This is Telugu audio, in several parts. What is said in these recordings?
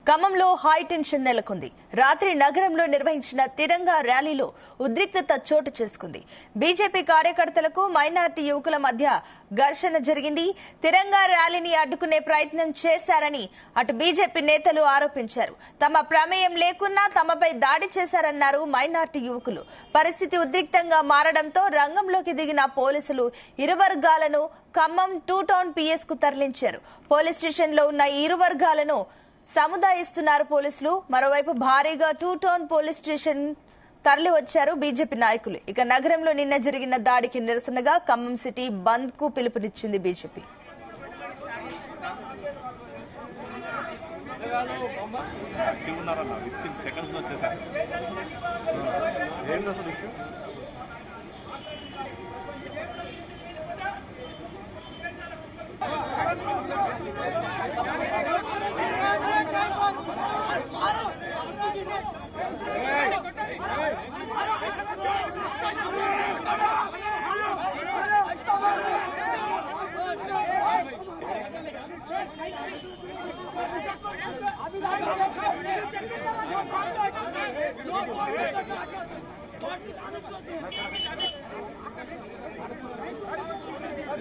ఖమ్మంలో హై టెన్షన్ నెలకొంది. రాత్రి నగరంలో నిర్వహించిన తిరంగా ర్యాలీలో ఉద్రిక్తత చోటు చేసుకుంది. బీజేపీ కార్యకర్తలకు మైనార్టీ యువకుల మధ్య ఘర్షణ జరిగింది. తిరంగా ర్యాలీని అడ్డుకునే ప్రయత్నం చేశారని అటు బీజేపీ నేతలు ఆరోపించారు. తమ ప్రమేయం లేకున్నా తమపై దాడి చేశారన్నారు మైనార్టీ యువకులు. పరిస్థితి ఉద్రిక్తంగా మారడంతో రంగంలోకి దిగిన పోలీసులు ఇరు వర్గాలను ఖమ్మం 2 టౌన్ పిఎస్ కు తరలించారు. పోలీస్ స్టేషన్ లో ఉన్న ఇరు వర్గాలను సముదాయిస్తున్నారు పోలీసులు. మరోవైపు భారీగా 2 టౌన్ పోలీస్ స్టేషన్ తరలి వచ్చారు బీజేపీ నాయకులు. ఇక నగరంలో నిన్న జరిగిన దాడికి నిరసనగా ఖమ్మం సిటీ బంద్ కు పిలుపునిచ్చింది బీజేపీ.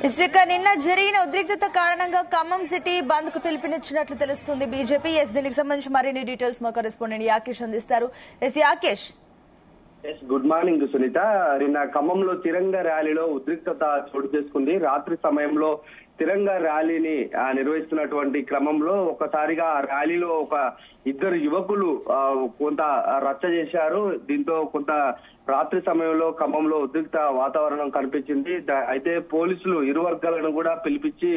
ఇసుక నిన్న జరిగిన ఉద్రిక్తత కారణంగా ఖమ్మం సిటీ బంద్ కు పిలుపునిచ్చినట్లు తెలుస్తుంది బీజేపీ. దీనికి సంబంధించి మరిన్ని డీటెయిల్స్ మా కరెస్పాండెంట్ యాకేష్ అందిస్తారు. Yakesh, good morning Sunitha. నిన్న ఖమ్మంలో తిరంగా ర్యాలీలో ఉద్రిక్తత చోటు చేసుకుంది. రాత్రి సమయంలో తిరంగా ర్యాలీని నిర్వహిస్తున్నటువంటి క్రమంలో ఒకసారిగా ర్యాలీలో ఇద్దరు యువకులు కొంత రచ్చ చేశారు. దీంతో కొంత రాత్రి సమయంలో ఖమ్మంలో ఉద్రిక్త వాతావరణం కనిపించింది. అయితే పోలీసులు ఇరు వర్గాలను కూడా పిలిపించి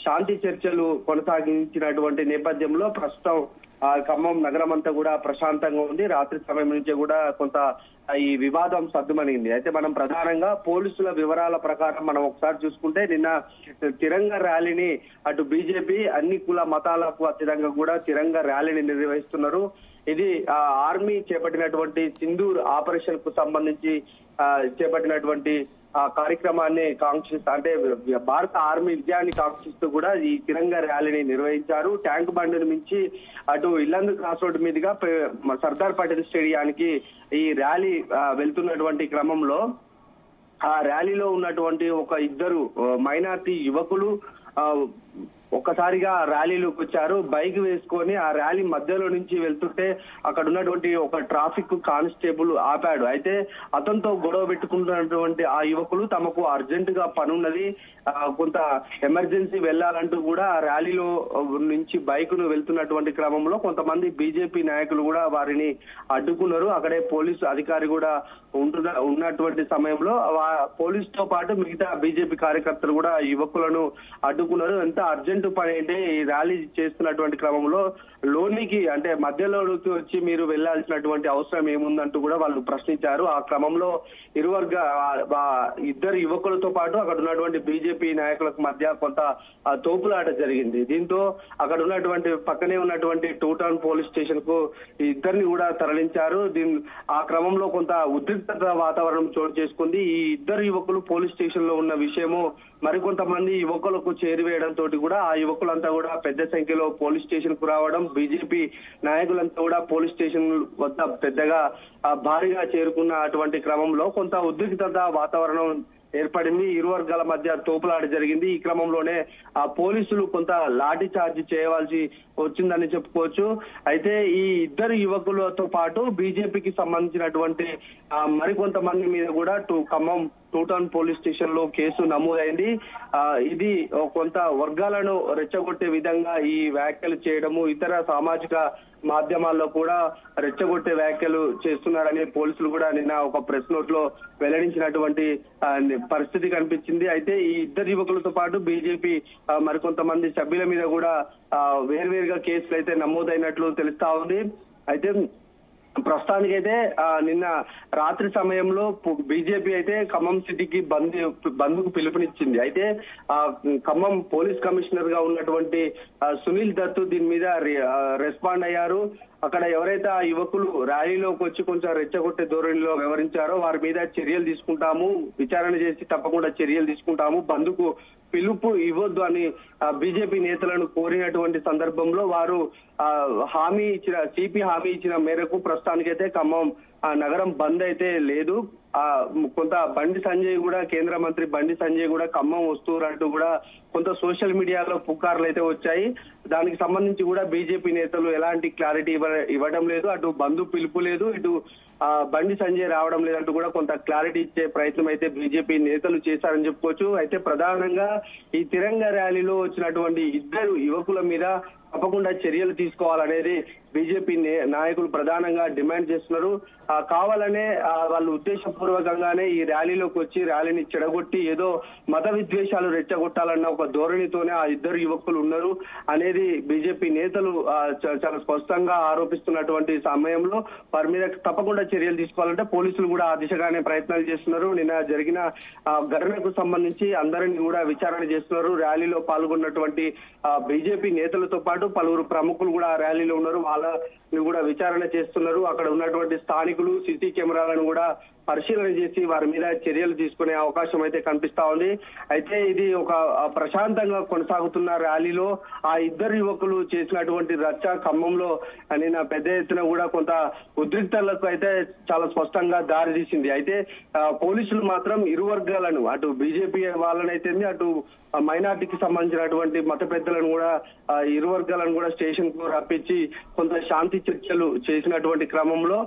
శాంతి చర్చలు కొనసాగించినటువంటి నేపథ్యంలో ప్రస్తుతం ఖమ్మం నగరం అంతా కూడా ప్రశాంతంగా ఉంది. రాత్రి సమయం నుంచే కూడా కొంత ఈ వివాదం సద్దుమణింది. అయితే మనం ప్రధానంగా పోలీసుల వివరాల ప్రకారం మనం ఒకసారి చూసుకుంటే నిన్న తిరంగా ర్యాలీని అటు బీజేపీ అన్ని కుల మతాలకు అతీతంగా కూడా తిరంగా ర్యాలీని నిర్వహిస్తున్నారు. ఇది ఆర్మీ చేపట్టినటువంటి సింధూర్ ఆపరేషన్ కు సంబంధించి చేపట్టినటువంటి కార్యక్రమాన్ని కాంక్షిస్తూ, అంటే భారత ఆర్మీ విజయాన్ని కాంక్షిస్తూ కూడా ఈ తిరంగా ర్యాలీని నిర్వహించారు. ట్యాంక్ బండ్ను మించి అటు ఇల్లందు క్రాస్ రోడ్ మీదుగా సర్దార్ పటేల్ స్టేడియానికి ఈ ర్యాలీ వెళ్తున్నటువంటి క్రమంలో ఆ ర్యాలీలో ఉన్నటువంటి ఇద్దరు మైనార్టీ యువకులు ఒక్కసారిగా ర్యాలీలోకి వచ్చారు. బైక్ వేసుకొని ఆ ర్యాలీ మధ్యలో నుంచి వెళ్తుంటే అక్కడ ఉన్నటువంటి ఒక ట్రాఫిక్ కానిస్టేబుల్ ఆపాడు. అయితే అతనితో గొడవ పెట్టుకుంటున్నటువంటి ఆ యువకులు తమకు అర్జెంట్ గా పనున్నది, కొంత ఎమర్జెన్సీ వెళ్లాలంటూ కూడా ఆ ర్యాలీలో నుంచి బైక్ ను వెళ్తున్నటువంటి క్రమంలో కొంతమంది బీజేపీ నాయకులు కూడా వారిని అడ్డుకున్నారు. అక్కడే పోలీసు అధికారి కూడా ఉన్నటువంటి సమయంలో పోలీస్ తో పాటు మిగతా బీజేపీ కార్యకర్తలు కూడా యువకులను అడ్డుకున్నారు. ఎంత అర్జెంట్ పని అంటే ఈ ర్యాలీ చేస్తున్నటువంటి క్రమంలో లోనికి, అంటే మధ్యలోకి వచ్చి మీరు వెళ్లాల్సినటువంటి అవసరం ఏముందంటూ కూడా వాళ్ళు ప్రశ్నించారు. ఆ క్రమంలో ఇద్దరు యువకులతో పాటు అక్కడ ఉన్నటువంటి బీజేపీ నాయకులకు మధ్య కొంత తోపులాట జరిగింది. దీంతో అక్కడ ఉన్నటువంటి పక్కనే ఉన్నటువంటి 2 టౌన్ పోలీస్ స్టేషన్ కు ఇద్దరిని కూడా తరలించారు. ఆ క్రమంలో కొంత ఉద్రిక్తత వాతావరణం చోటు చేసుకుంది. ఈ ఇద్దరు యువకులు పోలీస్ స్టేషన్ లో ఉన్న విషయము మరికొంతమంది యువకులకు చేరివేయడంతో కూడా ఆ యువకులంతా కూడా పెద్ద సంఖ్యలో పోలీస్ స్టేషన్ కు రావడం, బీజేపీ నాయకులంతా కూడా పోలీస్ స్టేషన్ వద్ద పెద్దగా భారీగా చేరుకున్న అటువంటి క్రమంలో కొంత ఉద్రిక్తత వాతావరణం ఏర్పడింది. ఇరు వర్గాల మధ్య తోపులాట జరిగింది. ఈ క్రమంలోనే ఆ పోలీసులు కొంత లాఠీ చార్జ్ చేయవలసి వచ్చిందని చెప్పుకోవచ్చు. అయితే ఈ ఇద్దరు యువకులతో పాటు బీజేపీకి సంబంధించినటువంటి మరికొంతమంది మీద కూడా ఖమ్మం 2 టౌన్ పోలీస్ స్టేషన్ లో కేసు నమోదైంది. ఇది కొంత వర్గాలను రెచ్చగొట్టే విధంగా ఈ వ్యాఖ్యలు చేయడము, ఇతర సామాజిక మాధ్యమాల్లో కూడా రెచ్చగొట్టే వ్యాఖ్యలు చేస్తున్నారని పోలీసులు కూడా నిన్న ఒక ప్రెస్ నోట్ లో వెల్లడించినటువంటి పరిస్థితి కనిపించింది. అయితే ఈ ఇద్దరు యువకులతో పాటు బీజేపీ మరికొంతమంది సభ్యుల మీద కూడా వేర్వేరుగా కేసులు అయితే నమోదైనట్లు తెలుస్తా ఉంది. అయితే ప్రస్తుతానికైతే నిన్న రాత్రి సమయంలో బీజేపీ అయితే ఖమ్మం సిటీకి బంద్ కు పిలుపునిచ్చింది. అయితే ఖమ్మం పోలీస్ కమిషనర్ గా ఉన్నటువంటి సునీల్ దత్తు దీని మీద రెస్పాండ్ అయ్యారు. అక్కడ ఎవరైతే ఆ యువకులు ర్యాలీలోకి వచ్చి కొంచెం రెచ్చగొట్టే ధోరణిలో వ్యవహరించారో వారి మీద చర్యలు తీసుకుంటాము, విచారణ చేసి తప్పకుండా చర్యలు తీసుకుంటాము, బంద్కు పిలుపు ఇవ్వద్దు అని బీజేపీ నేతలను కోరినటువంటి సందర్భంలో వారు సిపి హామీ ఇచ్చిన మేరకు ప్రస్తుతానికైతే ఖమ్మం నగరం బంద్ అయితే లేదు. కొంత బండి సంజయ్ కూడా, కేంద్ర మంత్రి బండి సంజయ్ కూడా ఖమ్మం వస్తున్నట్టు కూడా కొంత సోషల్ మీడియాలో పుకార్లు అయితే వచ్చాయి. దానికి సంబంధించి కూడా బీజేపీ నేతలు ఎలాంటి క్లారిటీ ఇవ్వడం లేదు. అటు బంధు పిలుపు లేదు, ఇటు బండి సంజయ్ రావడం లేదంటూ కూడా కొంత క్లారిటీ ఇచ్చే ప్రయత్నం అయితే బీజేపీ నేతలు చేశారని చెప్పుకోవచ్చు. అయితే ప్రధానంగా ఈ తిరంగా ర్యాలీలో వచ్చినటువంటి ఇద్దరు యువకుల మీద తప్పకుండా చర్యలు తీసుకోవాలనేది బీజేపీ నాయకులు ప్రధానంగా డిమాండ్ చేస్తున్నారు. కావాలనే వాళ్ళు ఉద్దేశపూర్వకంగానే ఈ ర్యాలీలోకి వచ్చి ర్యాలీని చెడగొట్టి ఏదో మత విద్వేషాలు రెచ్చగొట్టాలన్న ఒక ధోరణితోనే ఆ ఇద్దరు యువకులు ఉన్నారు అనేది బీజేపీ నేతలు చాలా స్పష్టంగా ఆరోపిస్తున్నటువంటి సమయంలో వారి మీద తప్పకుండా చర్యలు తీసుకోవాలంటే పోలీసులు కూడా ఆ దిశగానే ప్రయత్నాలు చేస్తున్నారు. నిన్న జరిగిన ఘటనకు సంబంధించి అందరినీ కూడా విచారణ చేస్తున్నారు. ర్యాలీలో పాల్గొన్నటువంటి బీజేపీ నేతలతో పాటు పలువురు ప్రముఖులు కూడా ఆ ర్యాలీలో ఉన్నారు. వాళ్ళని కూడా విచారణ చేస్తున్నారు. అక్కడ ఉన్నటువంటి స్థానికులు సీసీ కెమెరాలను కూడా పరిశీలన చేసి వారి మీద చర్యలు తీసుకునే అవకాశం అయితే కనిపిస్తా ఉంది. అయితే ఇది ఒక ప్రశాంతంగా కొనసాగుతున్న ర్యాలీలో ఆ ఇద్దరు యువకులు చేసినటువంటి రచ్చ ఖమ్మంలో నిన్న పెద్ద ఎత్తున కూడా కొంత ఉద్రిక్తలకు అయితే చాలా స్పష్టంగా దారి తీసింది. అయితే పోలీసులు మాత్రం ఇరు వర్గాలను, అటు బీజేపీ వాళ్ళనైతే అటు మైనార్టీకి సంబంధించినటువంటి మత పెద్దలను కూడా ఇరు వర్గాలను కూడా స్టేషన్ కు రప్పించి కొంత శాంతి చర్చలు చేసినటువంటి క్రమంలో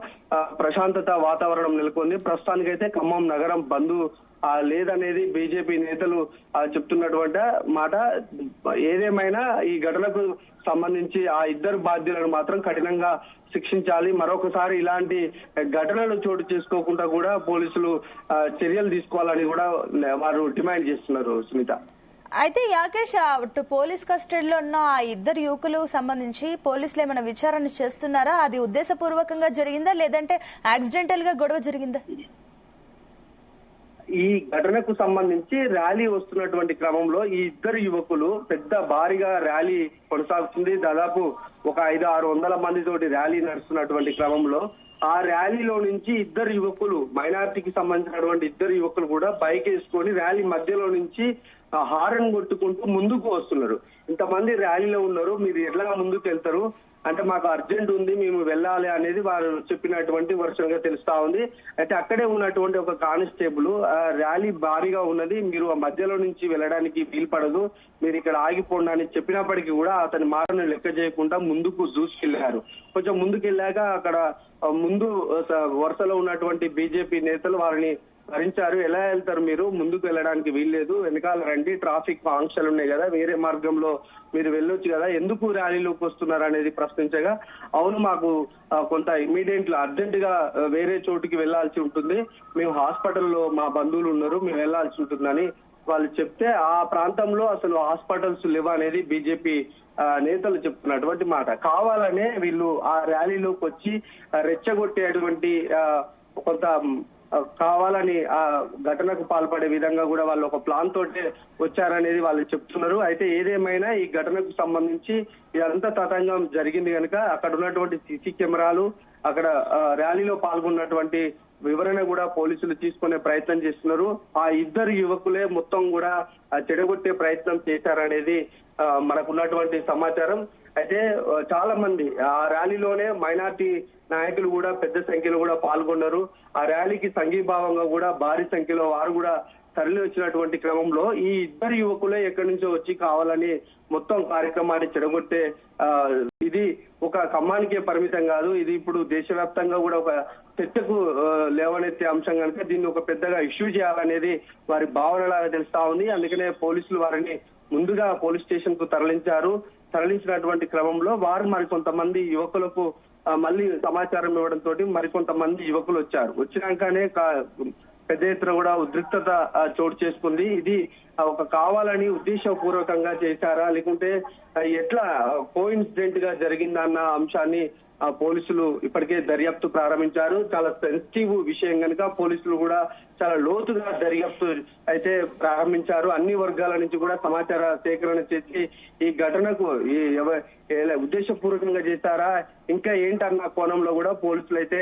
ప్రశాంతత వాతావరణం నెలకొంది. ప్రస్తుతానికైతే ఖమ్మం నగరం బంద్ లేదనేది బీజేపీ నేతలు చెప్తున్నటువంటి మాట. ఏదేమైనా ఈ ఘటనకు సంబంధించి ఆ ఇద్దరు బాధ్యులను మాత్రం కఠినంగా శిక్షించాలి. మరొకసారి ఇలాంటి ఘటనలు చోటు చేసుకోకుండా కూడా పోలీసులు చర్యలు తీసుకోవాలని కూడా వారు డిమాండ్ చేస్తున్నారు. సునీత, అయితే యాకేష్, అటు పోలీస్ కస్టడీలో ఉన్న ఆ ఇద్దరు యువకులు సంబంధించి పోలీసులు ఏమైనా విచారణ చేస్తున్నారా? అది ఉద్దేశపూర్వకంగా జరిగిందా లేదంటే యాక్సిడెంటల్ గా గొడవ జరిగిందా? ఈ ఘటనకు సంబంధించి ర్యాలీ వస్తున్నటువంటి క్రమంలో ఈ ఇద్దరు యువకులు పెద్ద భారీగా ర్యాలీ కొనసాగుతుంది. దాదాపు ఒక 500-600 మంది తోటి ర్యాలీ నడుస్తున్నటువంటి క్రమంలో ఆ ర్యాలీలో నుంచి ఇద్దరు యువకులు, మైనార్టీకి సంబంధించినటువంటి ఇద్దరు యువకులు కూడా బైక్ వేసుకొని ర్యాలీ మధ్యలో నుంచి హారన్ కొట్టుకుంటూ ముందుకు వస్తున్నారు. ఇంతమంది ర్యాలీలో ఉన్నారు, మీరు ఎట్లా ముందుకు వెళ్తారు అంటే మాకు అర్జెంట్ ఉంది, మేము వెళ్ళాలి అనేది వారు చెప్పినటువంటి వర్షంగా తెలుస్తా ఉంది. అయితే అక్కడే ఉన్నటువంటి ఒక కానిస్టేబుల్ ర్యాలీ భారీగా ఉన్నది, మీరు ఆ మధ్యలో నుంచి వెళ్ళడానికి వీలు పడదు, మీరు ఇక్కడ ఆగిపోండి అని చెప్పినప్పటికీ కూడా అతని మాటను లెక్క చేయకుండా ముందుకు దూసుకెళ్లారు. కొంచెం ముందుకెళ్ళాక అక్కడ ముందు వరుసలో ఉన్నటువంటి బీజేపీ నేతలు వారిని భరించారు. ఎలా వెళ్తారు మీరు, ముందుకు వెళ్ళడానికి వీల్లేదు, వెనకాల రండి, ట్రాఫిక్ ఆంక్షలు ఉన్నాయి కదా, వేరే మార్గంలో మీరు వెళ్ళొచ్చు కదా, ఎందుకు ర్యాలీలోకి వస్తున్నారు అనేది ప్రశ్నించగా, అవును మాకు కొంత ఇమీడియట్ అర్జెంట్ గా వేరే చోటుకి వెళ్లాల్సి ఉంటుంది, మేము హాస్పిటల్లో మా బంధువులు ఉన్నారు, మేము వెళ్లాల్సి ఉంటుందని వాళ్ళు చెప్తే ఆ ప్రాంతంలో అసలు హాస్పిటల్స్ లేవా అనేది బీజేపీ నేతలు చెప్తున్నటువంటి మాట. కావాలనే వీళ్ళు ఆ ర్యాలీలోకి వచ్చి రెచ్చగొట్టేటువంటి కొంత కావాలని ఆ ఘటనకు పాల్పడే విధంగా కూడా వాళ్ళు ఒక ప్లాన్ తోటే వచ్చారనేది వాళ్ళు చెప్తున్నారు. అయితే ఏదేమైనా ఈ ఘటనకు సంబంధించి ఇదంతా తతంగం జరిగింది కనుక అక్కడ ఉన్నటువంటి సీసీ కెమెరాలు, అక్కడ ర్యాలీలో పాల్గొన్నటువంటి వివరణ కూడా పోలీసులు తీసుకునే ప్రయత్నం చేస్తున్నారు. ఆ ఇద్దరు యువకులే మొత్తం కూడా చెడగొట్టే ప్రయత్నం చేశారనేది మనకున్నటువంటి సమాచారం. అయితే చాలా మంది ఆ ర్యాలీలోనే మైనార్టీ నాయకులు కూడా పెద్ద సంఖ్యలో కూడా పాల్గొన్నారు. ఆ ర్యాలీకి సంఘీభావంగా కూడా భారీ సంఖ్యలో వారు కూడా తరలి వచ్చినటువంటి క్రమంలో ఈ ఇద్దరు యువకులే ఎక్కడి నుంచో వచ్చి కావాలని మొత్తం కార్యక్రమాన్ని చెడగొట్టే ఇది ఒక ఖమ్మానికే పరిమితం కాదు, ఇది ఇప్పుడు దేశవ్యాప్తంగా కూడా ఒక చర్చకు లేవనెత్తే అంశం కనుక దీన్ని ఒక పెద్దగా ఇష్యూ చేయాలనేది వారి భావనలాగా తెలుస్తా ఉంది. అందుకనే పోలీసులు వారిని ముందుగా పోలీస్ స్టేషన్ కు తరలించినటువంటి క్రమంలో వారు మరికొంతమంది యువకులకు మళ్ళీ సమాచారం ఇవ్వడంతో మరికొంతమంది యువకులు వచ్చారు. వచ్చినాకనే పెద్ద ఎత్తున కూడా ఉద్రిక్తత చోటు చేసుకుంది. ఇది ఒక కావాలని ఉద్దేశపూర్వకంగా చేశారా లేకుంటే ఎట్లా కోఇన్సిడెంట్ గా జరిగిందన్న అంశాన్ని పోలీసులు ఇప్పటికే దర్యాప్తు ప్రారంభించారు. చాలా సెన్సిటివ్ విషయం కనుక పోలీసులు కూడా చాలా లోతుగా దర్యాప్తు అయితే ప్రారంభించారు. అన్ని వర్గాల నుంచి కూడా సమాచార సేకరణ చేసి ఈ ఘటనకు ఉద్దేశపూర్వకంగా చేశారా ఇంకా ఏంటన్న కోణంలో కూడా పోలీసులు అయితే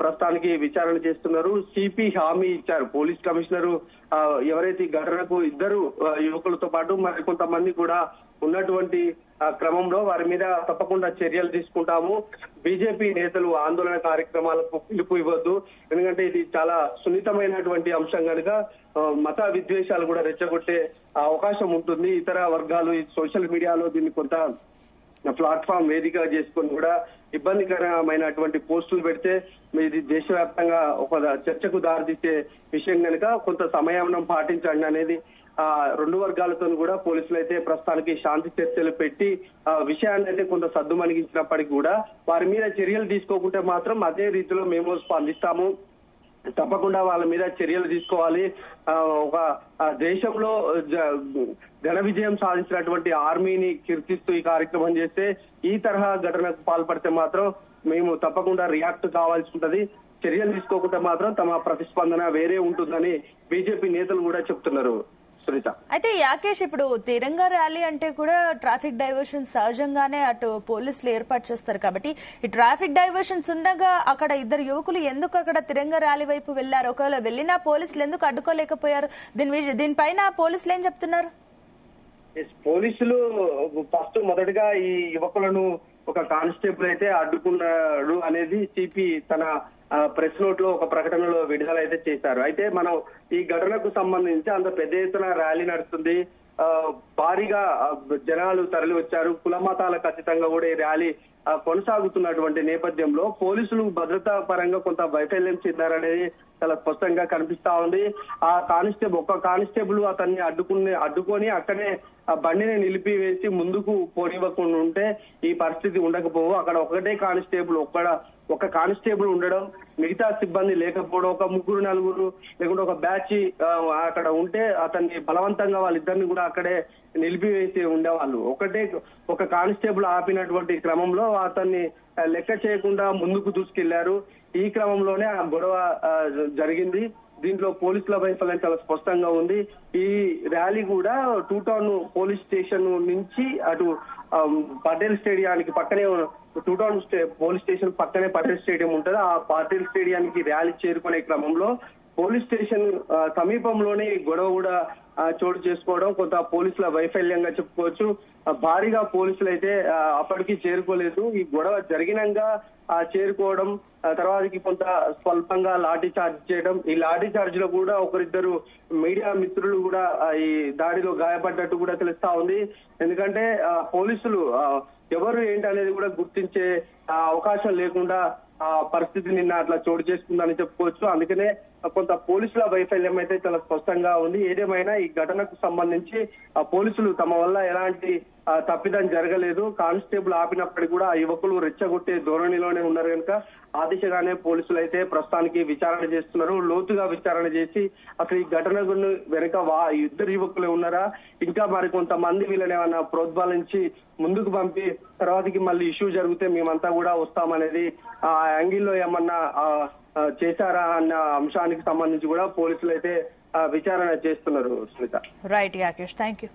ప్రస్తుతానికి విచారణ చేస్తున్నారు. సిపి హామీ ఇచ్చారు. పోలీస్ కమిషనర్ ఎవరైతే ఈ ఘటనకు ఇద్దరు ఇద్దరు యువకులతో పాటు మరి కొంతమంది కూడా ఉన్నటువంటి క్రమంలో వారి మీద తప్పకుండా చర్యలు తీసుకుంటాము. బీజేపీ నేతలు ఆందోళన కార్యక్రమాలకు పిలుపు ఇవ్వద్దు, ఎందుకంటే ఇది చాలా సున్నితమైనటువంటి అంశం కనుక మత విద్వేషాలు కూడా రెచ్చగొట్టే అవకాశం ఉంటుంది. ఇతర వర్గాలు సోషల్ మీడియాలో దీన్ని కొంత ప్లాట్ఫామ్ వేదికగా చేసుకొని కూడా ఇబ్బందికరమైనటువంటి పోస్టులు పెడితే ఇది దేశవ్యాప్తంగా ఒక చర్చకు దారితీసే విషయం కనుక కొంత సమయం పాటించండి అనేది రెండు వర్గాలతో కూడా పోలీసులు అయితే ప్రస్తుతానికి శాంతి చర్చలు పెట్టి విషయాన్ని అయితే కొంత సద్దుమణిగించినప్పటికీ కూడా వారి మీద చర్యలు తీసుకోకుంటే మాత్రం అదే రీతిలో మేము స్పందిస్తాము. తప్పకుండా వాళ్ళ మీద చర్యలు తీసుకోవాలి. ఒక దేశంలో ఘన విజయం సాధించినటువంటి ఆర్మీని కీర్తిస్తూ ఈ కార్యక్రమం చేస్తే ఈ తరహా ఘటనకు పాల్పడితే మాత్రం మేము తప్పకుండా రియాక్ట్ కావాల్సి ఉంటది. చర్యలు తీసుకోకుండా మాత్రం తమ ప్రతిస్పందన వేరే ఉంటుందని బీజేపీ నేతలు కూడా చెప్తున్నారు. సునీత, అయితే యాకేష్, ఇప్పుడు తిరంగా ర్యాలీ అంటే కూడా ట్రాఫిక్ డైవర్షన్ సహజంగానే అటు పోలీసులు ఏర్పాటు చేస్తారు కాబట్టి ఈ ట్రాఫిక్ డైవర్షన్స్ ఉండగా అక్కడ ఇద్దరు యువకులు ఎందుకు అక్కడ తిరంగా ర్యాలీ వైపు వెళ్లారు? ఒకవేళ వెళ్ళినా పోలీసులు ఎందుకు అడ్డుకోలేకపోయారు? దీనిపైన పోలీసులు ఏం చెప్తున్నారు? పోలీసులు ఫస్ట్ మొదటగా ఈ యువకులను ఒక కానిస్టేబుల్ అయితే అడ్డుకున్నాడు అనేది సిపి తన ప్రెస్ నోట్ లో ఒక ప్రకటనలో విడుదల అయితే చేశారు. అయితే మనం ఈ ఘటనకు సంబంధించి అంత పెద్ద ఎత్తున ర్యాలీ నడుస్తుంది, భారీగా జనాలు తరలి వచ్చారు, కుల మతాలకు ఖచ్చితంగా కూడా ఈ ర్యాలీ కొనసాగుతున్నటువంటి నేపథ్యంలో పోలీసులు భద్రతా పరంగా కొంత వైఫల్యం చెందారనేది చాలా స్పష్టంగా కనిపిస్తా ఉంది. ఆ ఒక్క కానిస్టేబుల్ అతన్ని అడ్డుకొని అక్కడే ఆ బండిని నిలిపివేసి ముందుకు పోనివ్వకుండా ఉంటే ఈ పరిస్థితి ఉండకపోవు. అక్కడ ఒక కానిస్టేబుల్ ఉండడం, మిగతా సిబ్బంది లేకపోవడం, ఒక ముగ్గురు నలుగురు లేకుంటే ఒక బ్యాచ్ అక్కడ ఉంటే అతన్ని బలవంతంగా వాళ్ళిద్దరిని కూడా అక్కడే నిలిపివేసి ఉండేవాళ్ళు. ఒక కానిస్టేబుల్ ఆపినటువంటి క్రమంలో అతన్ని లెక్క చేయకుండా ముందుకు దూసుకెళ్లారు. ఈ క్రమంలోనే ఆ గొడవ జరిగింది. దీంట్లో పోలీసుల వైఫల్యం చాలా స్పష్టంగా ఉంది. ఈ ర్యాలీ కూడా 2 టౌన్ పోలీస్ స్టేషన్ నుంచి అటు పటేల్ స్టేడియానికి పక్కనే 2 టౌన్ పోలీస్ స్టేషన్ పక్కనే పటేల్ స్టేడియం ఉంటుంది. ఆ పటేల్ స్టేడియానికి ర్యాలీ చేరుకునే క్రమంలో పోలీస్ స్టేషన్ సమీపంలోనే గొడవ కూడా చోటు చేసుకోవడం కొంత పోలీసుల వైఫల్యంగా చెప్పుకోవచ్చు. భారీగా పోలీసులు అయితే అప్పటికి చేరుకోలేదు. ఈ గొడవ జరిగినాక చేరుకోవడం, తర్వాతకి కొంత స్వల్పంగా లాఠీ చార్జ్ చేయడం, ఈ లాఠీ చార్జ్ లో కూడా ఒకరిద్దరు మీడియా మిత్రులు కూడా ఈ దాడిలో గాయపడ్డట్టు కూడా తెలుస్తా ఉంది. ఎందుకంటే పోలీసులు ఎవరు ఏంటి అనేది కూడా గుర్తించే అవకాశం లేకుండా ఆ పరిస్థితి నిన్న అట్లా చోటు చేసుకుందని చెప్పుకోవచ్చు. అందుకనే కొంత పోలీసుల వైఫల్యం అయితే చాలా స్పష్టంగా ఉంది. ఏదేమైనా ఈ ఘటనకు సంబంధించి పోలీసులు తమ వల్ల ఎలాంటి తప్పిదం జరగలేదు. కానిస్టేబుల్ ఆపినప్పటికీ కూడా ఆ యువకులు రెచ్చగొట్టే ధోరణిలోనే ఉన్నారు కనుక ఆ దిశగానే పోలీసులు అయితే ప్రస్తుతానికి విచారణ చేస్తున్నారు. లోతుగా విచారణ చేసి అసలు ఈ ఘటన వెనుక ఇద్దరు యువకులే ఉన్నారా, ఇంకా మరి కొంతమంది వీళ్ళని ఏమన్నా ప్రోద్బలించి ముందుకు పంపి తర్వాతకి మళ్ళీ ఇష్యూ జరిగితే మేమంతా కూడా వస్తామనేది ఆ యాంగిల్లో ఏమన్నా చేశారా అన్న అంశానికి సంబంధించి కూడా పోలీసులు అయితే విచారణ చేస్తున్నారు. Sunitha, right Yakesh, thank you.